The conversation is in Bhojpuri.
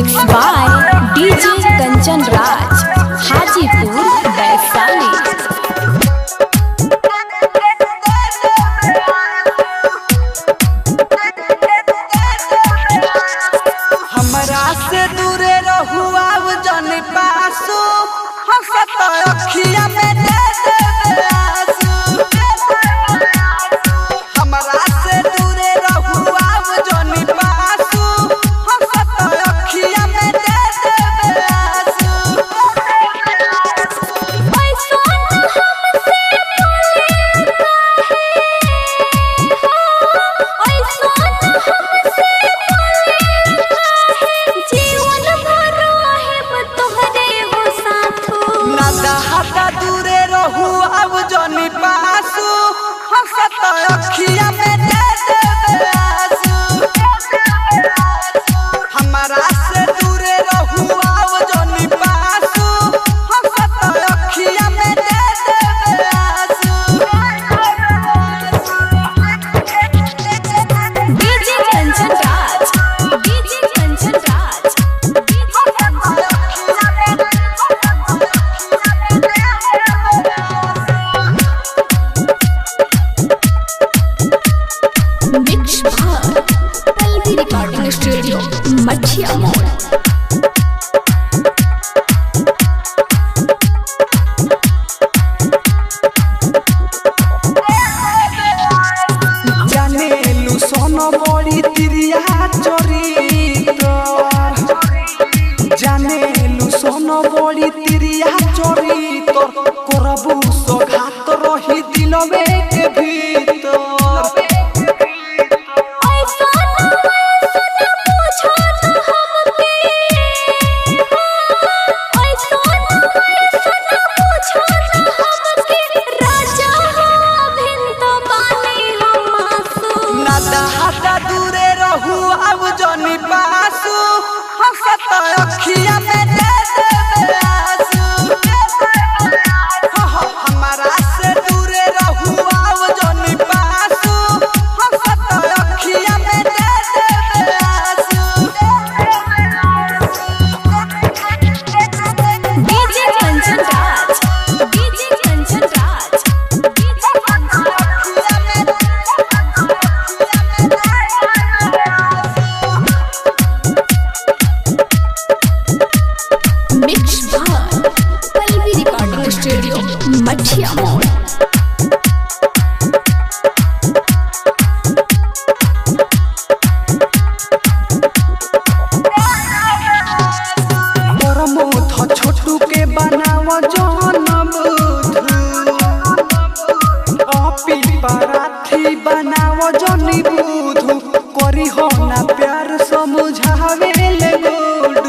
Mixed by DJ Kanchan Raj, Hajipur, Vaishali। हमरा से दूरे रहू आव जन पासू हंसत अखिया में दे देबे आंसू। हमरा से दूरे रहू आव जन पासू हंसत अखिया में दे देबे आंसू। हटा दूरे रहू अब जनी पासू हंसत अखिया में दे देबे आंसू। हमरा से दूरे रहू अब जनी पासू हंसत अखिया में दे देबे आंसू। DJ Kanchan Raj, DJ Kanchan Raj, Mixed by Palvi Recording Studio, Machia Mall। जानेलु सोन बड़ी तिरिया चरितर जानेलु सोन बड़ी तिरिया चरितर करबू सघात रही दिलवे के भीतर। हटा दूरे रहू अब जनी पासू हंसत अखिया में दे देबे आंसू। हमरा से दूरे रहू अब जनी पासू हंसत अखिया में दे देबे आंसू। DJ Kanchan Raj, DJ Kanchan Raj, Mixed by Palvi Recording Studio, Machia Mall। परमोध छोटू के बनाव जौन बुध अपी पराठी बनाव जनी बुध करी हो ना प्यार समझावे ले गुड।